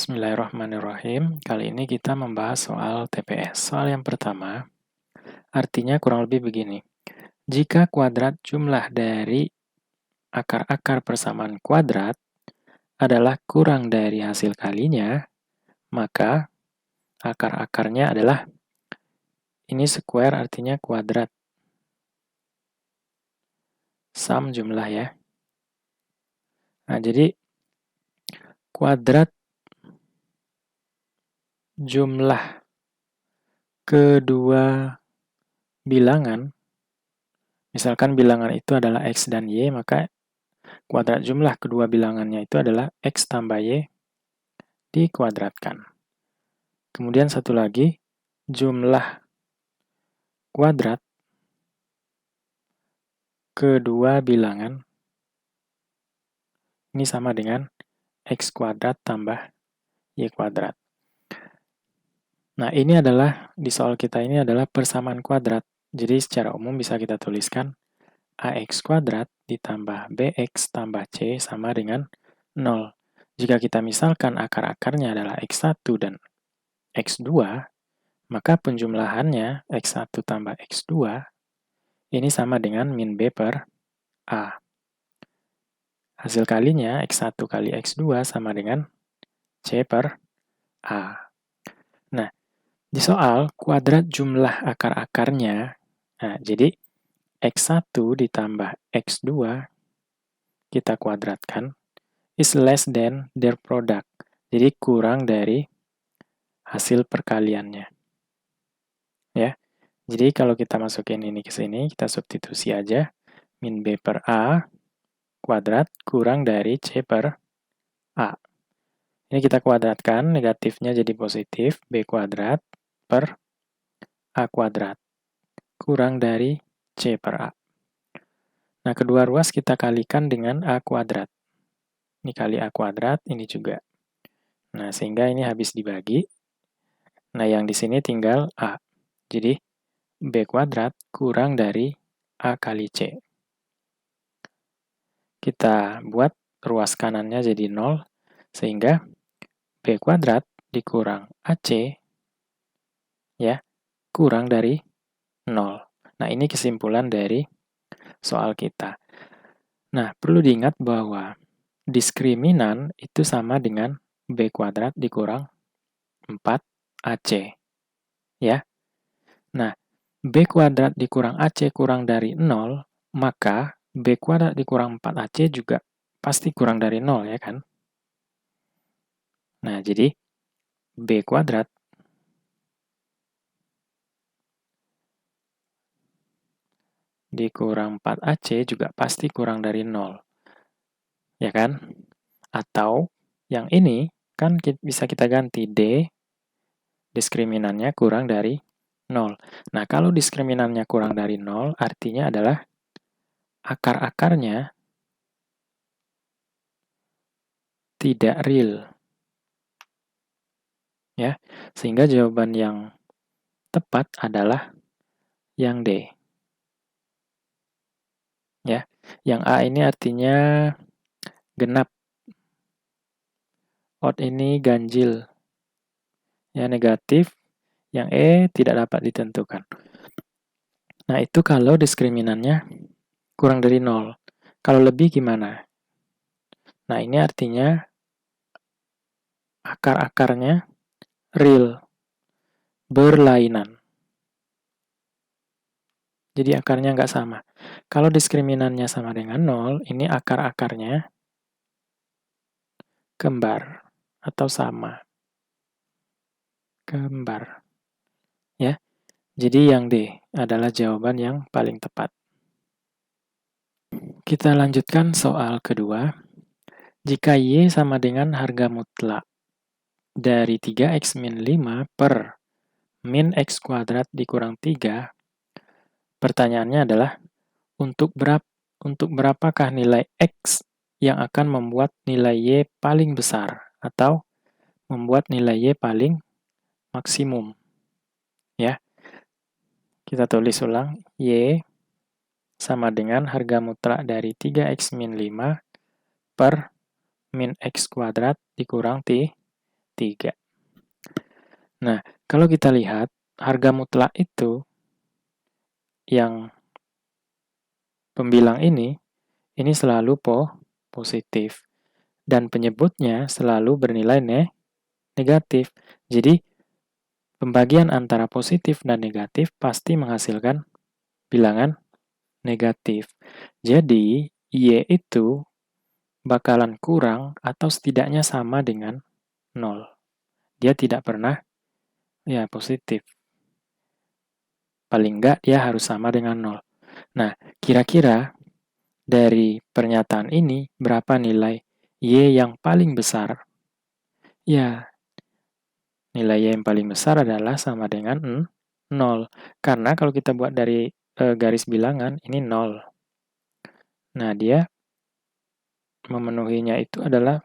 Bismillahirrahmanirrahim. Kali ini kita membahas soal TPS. Soal yang pertama, artinya kurang lebih begini. Jika kuadrat jumlah dari akar-akar persamaan kuadrat adalah kurang dari hasil kalinya, maka akar-akarnya adalah, ini square artinya kuadrat. Sum jumlah ya. Nah, jadi kuadrat jumlah kedua bilangan, misalkan bilangan itu adalah X dan Y, maka kuadrat jumlah kedua bilangannya itu adalah X tambah Y dikuadratkan. Kemudian satu lagi, jumlah kuadrat kedua bilangan ini sama dengan X kuadrat tambah Y kuadrat. Nah, ini adalah, di soal kita ini adalah persamaan kuadrat. Jadi secara umum bisa kita tuliskan AX kuadrat ditambah BX tambah C sama dengan 0. Jika kita misalkan akar-akarnya adalah X1 dan X2, maka penjumlahannya X1 tambah X2 ini sama dengan min B per A. Hasil kalinya X1 kali X2 sama dengan C per A. Nah, di soal kuadrat jumlah akar-akarnya, nah jadi X1 ditambah X2 kita kuadratkan is less than their product. Jadi kurang dari hasil perkaliannya. Ya. Jadi kalau kita masukin ini ke sini, kita substitusi aja. Min B per A kuadrat kurang dari C per A. Ini kita kuadratkan, negatifnya jadi positif, B kuadrat per A kuadrat. Kurang dari C per A. Nah, kedua ruas kita kalikan dengan A kuadrat. Ini kali A kuadrat, ini juga. Nah, sehingga ini habis dibagi. Nah, yang di sini tinggal A. Jadi, B kuadrat kurang dari A kali C. Kita buat ruas kanannya jadi 0, sehingga B kuadrat dikurang AC, ya, kurang dari 0. Nah, ini kesimpulan dari soal kita. Nah, perlu diingat bahwa diskriminan itu sama dengan B kuadrat dikurang 4AC. Ya. Nah, B kuadrat dikurang AC kurang dari 0, maka B kuadrat dikurang 4AC juga pasti kurang dari 0, ya kan? Nah, jadi B kuadrat dikurang 4AC juga pasti kurang dari 0. Ya kan? Atau yang ini kan bisa kita ganti D, diskriminannya kurang dari 0. Nah, kalau diskriminannya kurang dari 0, artinya adalah akar-akarnya tidak real. Ya, sehingga jawaban yang tepat adalah yang D. Ya, yang A ini artinya genap. Odd ini ganjil. Ya, negatif. Yang E tidak dapat ditentukan. Nah, itu kalau diskriminannya kurang dari 0. Kalau lebih gimana? Nah, ini artinya akar-akarnya real, berlainan. Jadi akarnya nggak sama. Kalau diskriminannya sama dengan 0, ini akar-akarnya kembar atau sama. Kembar. Ya. Jadi yang D adalah jawaban yang paling tepat. Kita lanjutkan soal kedua. Jika Y sama dengan harga mutlak dari 3X min 5 per min X kuadrat dikurang 3, pertanyaannya adalah untuk berapakah nilai X yang akan membuat nilai Y paling besar atau membuat nilai Y paling maksimum. Ya. Kita tulis ulang, Y sama dengan harga mutlak dari 3X min 5 per min X kuadrat dikurang 3. 3. Nah, kalau kita lihat, harga mutlak itu yang pembilang ini selalu positif. Dan penyebutnya selalu bernilai negatif. Jadi, pembagian antara positif dan negatif pasti menghasilkan bilangan negatif. Jadi, Y itu bakalan kurang atau setidaknya sama dengan 0. Dia tidak pernah positif. Paling enggak dia harus sama dengan 0. Nah, kira-kira dari pernyataan ini berapa nilai Y yang paling besar? Ya, nilai Y yang paling besar adalah sama dengan 0. Karena kalau kita buat dari garis bilangan, ini 0. Nah, dia memenuhinya itu adalah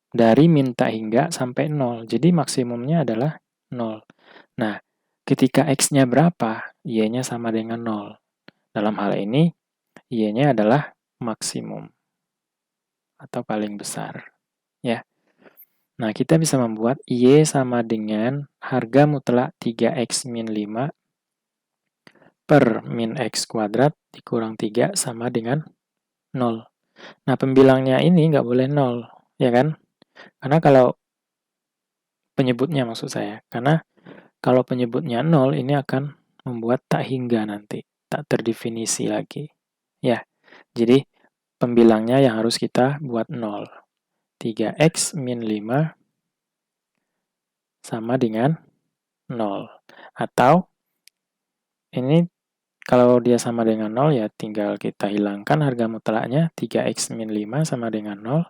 dari minta hingga sampai 0. Jadi maksimumnya adalah 0. Nah, ketika X-nya berapa, Y-nya sama dengan 0. Dalam hal ini, Y-nya adalah maksimum atau paling besar. Ya. Nah, kita bisa membuat Y sama dengan harga mutlak 3X min 5 per min X kuadrat dikurang 3 sama dengan 0. Nah, pembilangnya ini nggak boleh 0, ya kan? Karena kalau penyebutnya maksud saya. Karena kalau penyebutnya 0, ini akan membuat tak hingga nanti. Tak terdefinisi lagi. Ya, jadi pembilangnya yang harus kita buat 0. 3X min 5 sama dengan 0. Atau ini kalau dia sama dengan 0 ya tinggal kita hilangkan harga mutlaknya. 3X min 5 sama dengan 0.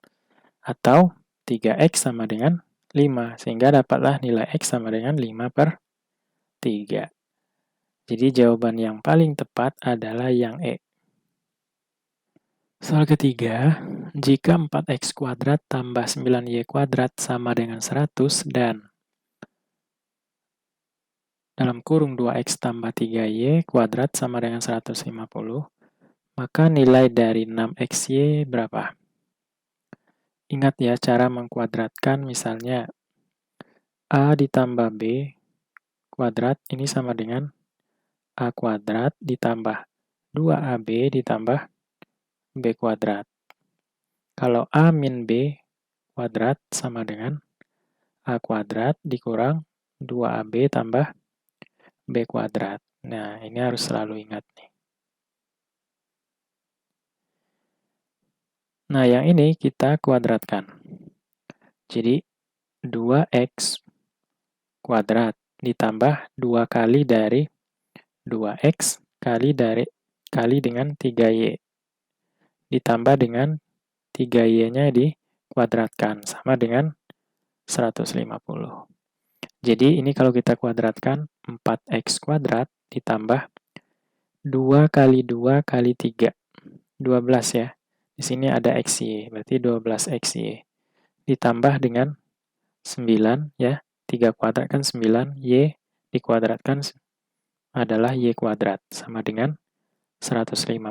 Atau 3X sama dengan 5. Sehingga dapatlah nilai X sama dengan 5 per 3. Jadi jawaban yang paling tepat adalah yang E. Soal ketiga, jika 4X kuadrat tambah 9Y kuadrat sama dengan 100 dan dalam kurung 2X tambah 3Y kuadrat sama dengan 150, maka nilai dari 6XY berapa? Ingat ya cara mengkuadratkan misalnya A ditambah B kuadrat ini sama dengan A kuadrat ditambah 2AB ditambah B kuadrat. Kalau A min B kuadrat sama dengan A kuadrat dikurang 2AB tambah B kuadrat. Nah, ini harus selalu ingat nih. Nah, yang ini kita kuadratkan. Jadi, 2X kuadrat ditambah 2 kali dari 2X kali dengan 3Y. Ditambah dengan 3Y-nya dikuadratkan, sama dengan 150. Jadi ini kalau kita kuadratkan, 4X kuadrat ditambah 2 kali 2 kali 3. 12 ya. Di sini ada XY, berarti 12XY. Ditambah dengan 9 ya. 3 kuadrat kan 9, Y dikuadratkan adalah Y kuadrat, sama dengan 150.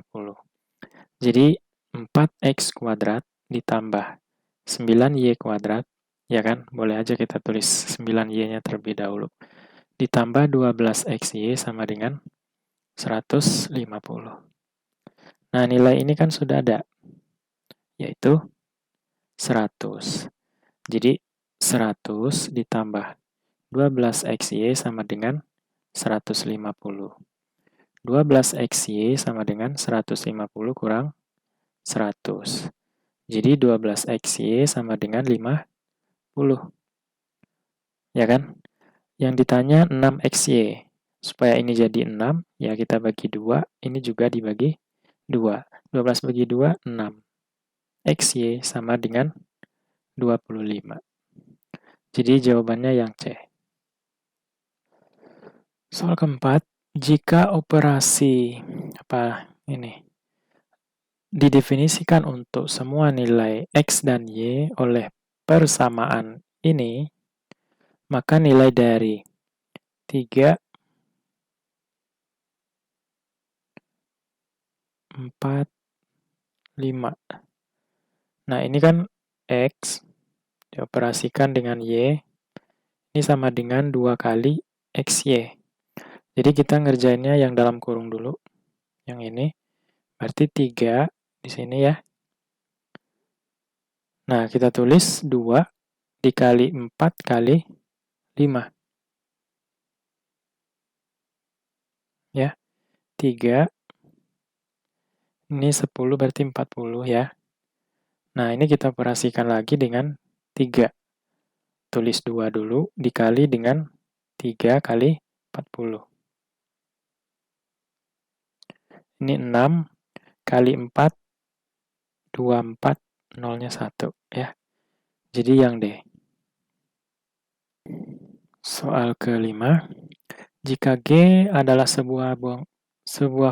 Jadi 4X kuadrat ditambah 9Y kuadrat, ya kan? Boleh aja kita tulis 9Y-nya terlebih dahulu. Ditambah 12XY sama dengan 150. Nah, nilai ini kan sudah ada, yaitu 100. Jadi 100 ditambah 12XY sama dengan 150. 12XY sama dengan 150 kurang 100. Jadi 12XY sama dengan 50. Ya kan? Yang ditanya 6XY. Supaya ini jadi 6, ya kita bagi 2. Ini juga dibagi 2. 12 bagi 2, 6. XY sama dengan 25. Jadi jawabannya yang C. Soal keempat, jika operasi didefinisikan untuk semua nilai X dan Y oleh persamaan ini, maka nilai dari 3, 4, 5. Nah, ini kan X dioperasikan dengan Y, ini sama dengan 2 kali XY. Jadi kita ngerjainnya yang dalam kurung dulu, yang ini, berarti 3 di sini ya. Nah, kita tulis 2 dikali 4 kali 5. Ya, 3, ini 10 berarti 40 ya. Nah, ini kita operasikan lagi dengan 3. Tulis 2 dulu, dikali dengan 3 kali 40. Ini 6 kali 4, 24, nolnya 1 ya. Jadi yang D. Soal kelima, jika G adalah sebuah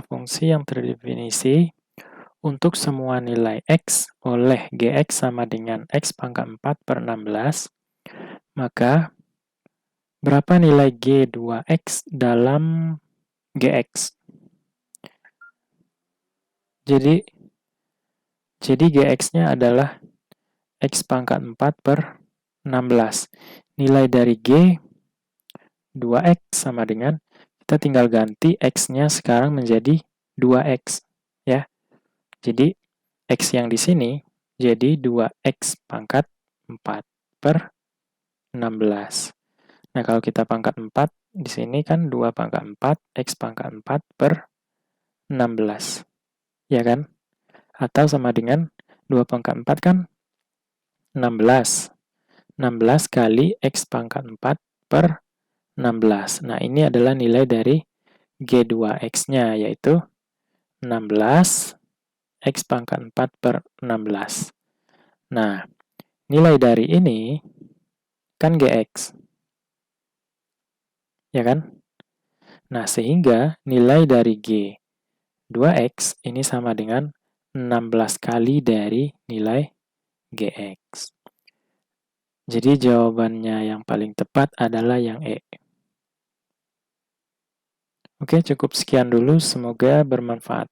fungsi yang terdefinisi untuk semua nilai X oleh Gx sama dengan X pangkat 4 per 16, maka berapa nilai G2X dalam Gx? Jadi Gx-nya adalah X pangkat 4 per 16. Nilai dari G 2X sama dengan, kita tinggal ganti X-nya sekarang menjadi 2X. Ya. Jadi X yang di sini jadi 2X pangkat 4 per 16. Nah, kalau kita pangkat 4, di sini kan 2 pangkat 4, X pangkat 4 per 16. Ya kan? Atau sama dengan 2 pangkat 4 kan 16. 16 kali X pangkat 4 per 16. Nah, ini adalah nilai dari G2X-nya, yaitu 16 X pangkat 4 per 16. Nah, nilai dari ini kan Gx. Ya kan? Nah, sehingga nilai dari G2X ini sama dengan 16 kali dari nilai Gx. Jadi jawabannya yang paling tepat adalah yang E. Oke, cukup sekian dulu. Semoga bermanfaat.